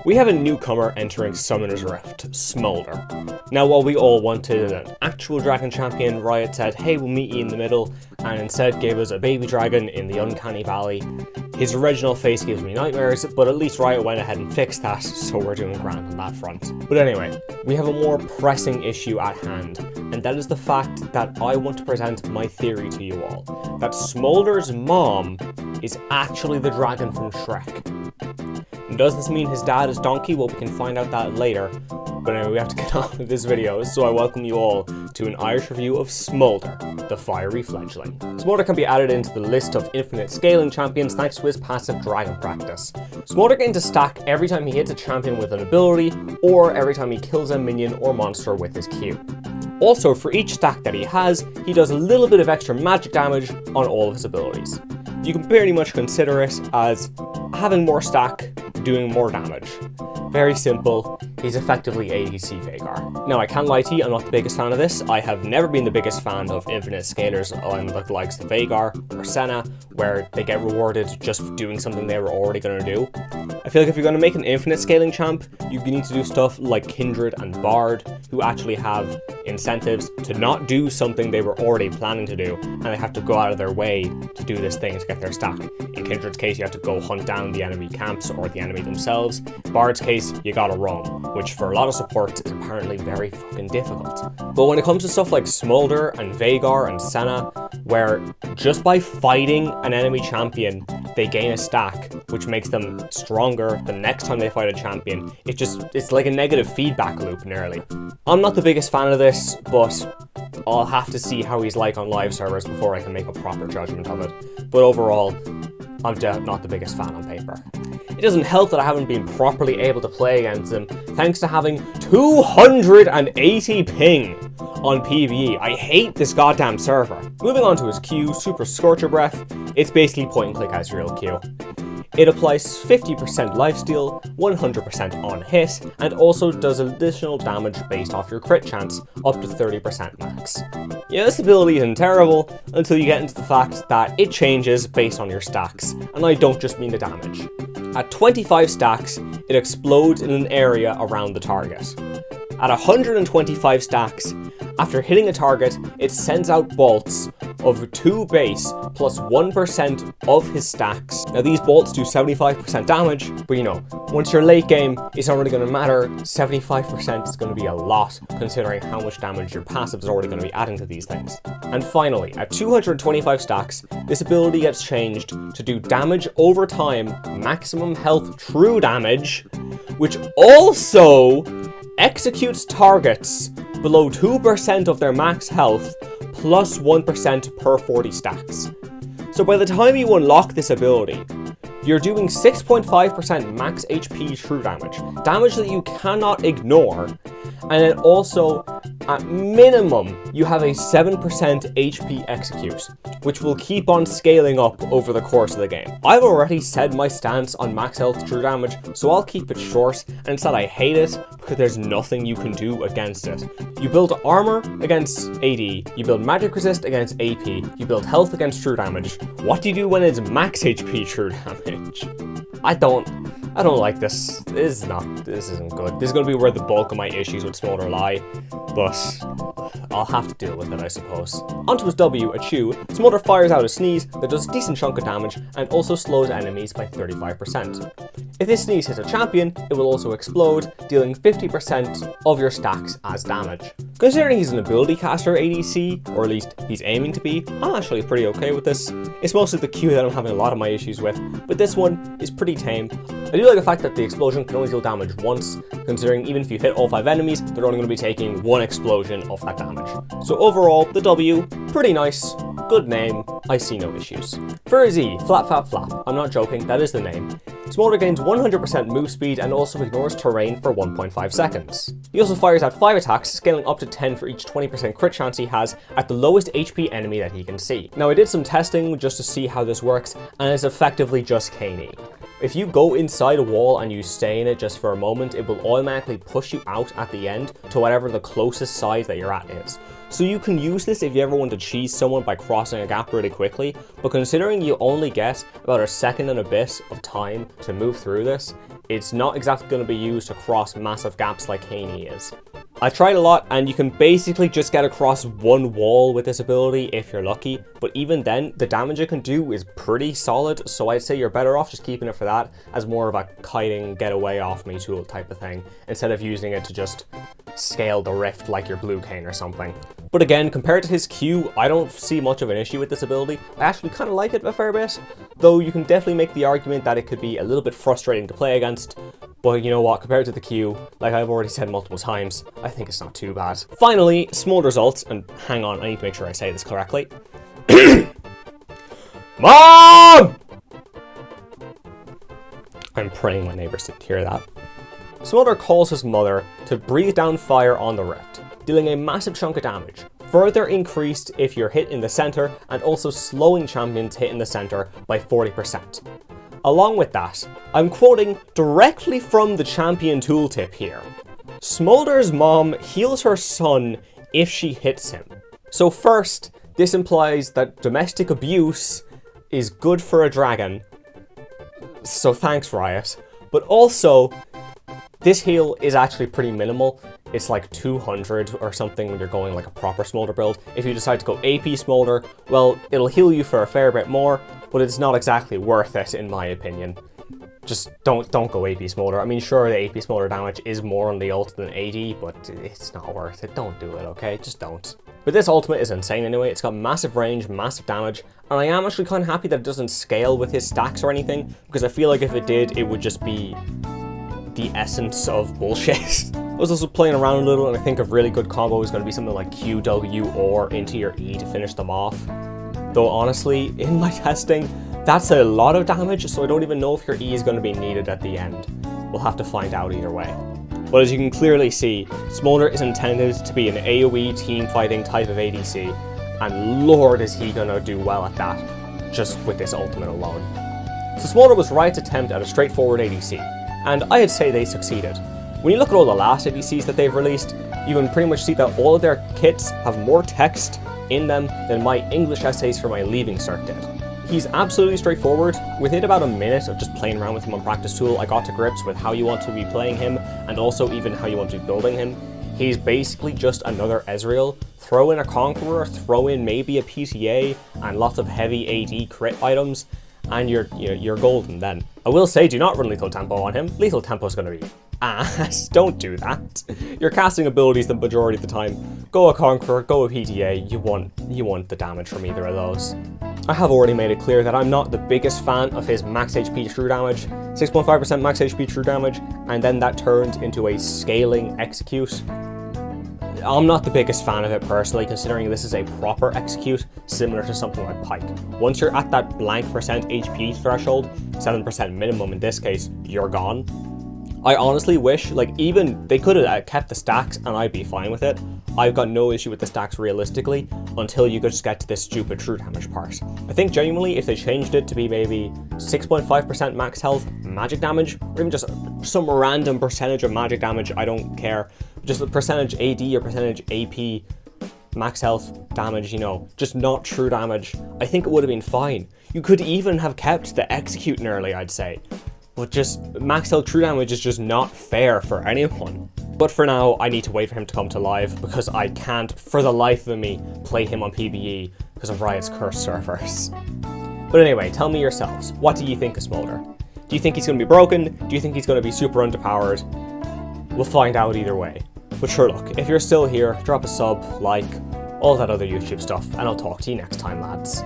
We have a newcomer entering Summoner's Rift, Smolder. Now, while we all wanted an actual dragon champion, Riot said, hey, we'll meet you in the middle, and instead gave us a baby dragon in the Uncanny Valley. His original face gives me nightmares, but at least Riot went ahead and fixed that, so we're doing grand on that front. But anyway, we have a more pressing issue at hand, and that is the fact that I want to present my theory to you all, that Smolder's mom is actually the dragon from Shrek. And does this mean his dad is Donkey? Well, we can find out that later. But anyway, we have to get on with this video, so I welcome you all to an Irish review of Smolder, the fiery fledgling. Smolder can be added into the list of infinite scaling champions thanks to his passive dragon practice. Smolder gains a stack every time he hits a champion with an ability, or every time he kills a minion or monster with his Q. Also, for each stack that he has, he does a little bit of extra magic damage on all of his abilities. You can pretty much consider it as having more stack, doing more damage. Very simple, he's effectively ADC Veigar. Now, I can't lie to you, I'm not the biggest fan of this. I have never been the biggest fan of infinite scalers on the likes of Veigar or Senna, where they get rewarded just for doing something they were already going to do. I feel like if you're going to make an infinite scaling champ, you need to do stuff like Kindred and Bard, who actually have incentives to not do something they were already planning to do, and they have to go out of their way to do this thing to get their stack. In Kindred's case, you have to go hunt down the enemy camps or the enemy themselves. Bard's case, you gotta roam, which for a lot of supports is apparently very fucking difficult. But when it comes to stuff like Smolder and Veigar and Senna, where just by fighting an enemy champion, they gain a stack, which makes them stronger the next time they fight a champion. It's like a negative feedback loop, nearly. I'm not the biggest fan of this, but I'll have to see how he's like on live servers before I can make a proper judgment of it. But overall, I'm not the biggest fan on paper. It doesn't help that I haven't been properly able to play against him, thanks to having 280 ping on PvE. I hate this goddamn server. Moving on to his Q, Super Scorcher Breath, it's basically point and click Ezreal Q. It applies 50% lifesteal, 100% on hit, and also does additional damage based off your crit chance, up to 30% max. Yeah, this ability isn't terrible until you get into the fact that it changes based on your stacks, and I don't just mean the damage. At 25 stacks, it explodes in an area around the target. At 125 stacks, after hitting a target, it sends out bolts of 2 base plus 1% of his stacks. Now these bolts do 75% damage, but you know, once you're late game, it's not really going to matter. 75% is going to be a lot, considering how much damage your passive is already going to be adding to these things. And finally, at 225 stacks, this ability gets changed to do damage over time, maximum health true damage, which also executes targets below 2% of their max health plus 1% per 40 stacks. So by the time you unlock this ability, you're doing 6.5% max HP true damage that you cannot ignore, and then also, at minimum, you have a 7% HP execute, which will keep on scaling up over the course of the game. I've already said my stance on max health true damage, so I'll keep it short, and instead I hate it because there's nothing you can do against it. You build armor against AD, you build magic resist against AP, you build health against true damage. What do you do when it's max HP true damage? I don't like this. This isn't good. This is going to be where the bulk of my issues with Smolder lie, but I'll have to deal with it, I suppose. Onto his W, a Chew, Smolder fires out a sneeze that does a decent chunk of damage and also slows enemies by 35%. If this sneeze hits a champion, it will also explode, dealing 50% of your stacks as damage. Considering he's an ability caster ADC, or at least he's aiming to be, I'm actually pretty okay with this. It's mostly the Q that I'm having a lot of my issues with, but this one is pretty tame. I do like the fact that the explosion can only deal damage once, considering even if you hit all 5 enemies, they're only going to be taking 1 explosion of that damage. So overall, the W, pretty nice, good name, I see no issues. For his E, Flap Flap Flap, I'm not joking, that is the name. Smolder gains 100% move speed and also ignores terrain for 1.5 seconds. He also fires out 5 attacks, scaling up to 10 for each 20% crit chance he has at the lowest HP enemy that he can see. Now I did some testing just to see how this works, and it's effectively just K&E. If you go inside a wall and you stay in it just for a moment, it will automatically push you out at the end to whatever the closest side that you're at is. So you can use this if you ever want to cheese someone by crossing a gap really quickly, but considering you only get about a second and a bit of time to move through this, it's not exactly going to be used to cross massive gaps like Haney is. I tried a lot, and you can basically just get across one wall with this ability if you're lucky, but even then, the damage it can do is pretty solid, so I'd say you're better off just keeping it for that as more of a kiting, get away off me tool type of thing, instead of using it to just scale the rift like your blue cane or something. But again, compared to his Q, I don't see much of an issue with this ability. I actually kind of like it a fair bit, though you can definitely make the argument that it could be a little bit frustrating to play against. But you know what, compared to the Q, like I've already said multiple times, I think it's not too bad. Finally, Smolder's ult, and hang on, I need to make sure I say this correctly. Mom! I'm praying my neighbors didn't hear that. Smolder calls his mother to breathe down fire on the rift, dealing a massive chunk of damage, further increased if you're hit in the center, and also slowing champions hit in the center by 40%. Along with that, I'm quoting directly from the champion tooltip here. Smolder's mom heals her son if she hits him. So first, this implies that domestic abuse is good for a dragon. So thanks, Riot. But also, this heal is actually pretty minimal. It's like 200 or something when you're going like a proper Smolder build. If you decide to go AP Smolder, well, it'll heal you for a fair bit more, but it's not exactly worth it in my opinion. Just don't go AP Smolder. I mean, sure, the AP Smolder damage is more on the ult than AD, but it's not worth it. Don't do it, okay? Just don't. But this ultimate is insane anyway. It's got massive range, massive damage, and I am actually kind of happy that it doesn't scale with his stacks or anything, because I feel like if it did, it would just be the essence of bullshit. I was also playing around a little, and I think a really good combo is going to be something like QW or into your E to finish them off. Though honestly, in my testing, that's a lot of damage, so I don't even know if your E is going to be needed at the end. We'll have to find out either way. But as you can clearly see, Smolder is intended to be an AoE team fighting type of ADC, and lord is he going to do well at that, just with this ultimate alone. So Smolder was Riot's attempt at a straightforward ADC, and I'd say they succeeded. When you look at all the last ADCs that they've released, you can pretty much see that all of their kits have more text in them than my English essays for my leaving cert did. He's absolutely straightforward. Within about a minute of just playing around with him on Practice Tool, I got to grips with how you want to be playing him, and also even how you want to be building him. He's basically just another Ezreal. Throw in a Conqueror, throw in maybe a PTA, and lots of heavy AD crit items, and you're golden then. I will say, do not run Lethal Tempo on him. Lethal Tempo is going to be ass. Don't do that. Your casting abilities the majority of the time. Go a Conqueror, go a PTA, you want the damage from either of those. I have already made it clear that I'm not the biggest fan of his max HP true damage. 6.5% max HP true damage, and then that turns into a scaling execute. I'm not the biggest fan of it personally, considering this is a proper execute, similar to something like Pike. Once you're at that blank percent HP threshold, 7% minimum in this case, you're gone. I honestly wish, like, even they could have kept the stacks and I'd be fine with it. I've got no issue with the stacks realistically until you could just get to this stupid true damage part. I think genuinely if they changed it to be maybe 6.5% max health magic damage, or even just some random percentage of magic damage, I don't care. Just a percentage AD or percentage AP max health damage, you know, just not true damage, I think it would have been fine. You could even have kept the execute early, I'd say. But just max health true damage is just not fair for anyone. But for now, I need to wait for him to come to live because I can't, for the life of me, play him on PvE because of Riot's cursed servers. But anyway, tell me yourselves, what do you think of Smolder? Do you think he's going to be broken? Do you think he's going to be super underpowered? We'll find out either way. But sure, look, if you're still here, drop a sub, like, all that other YouTube stuff, and I'll talk to you next time, lads.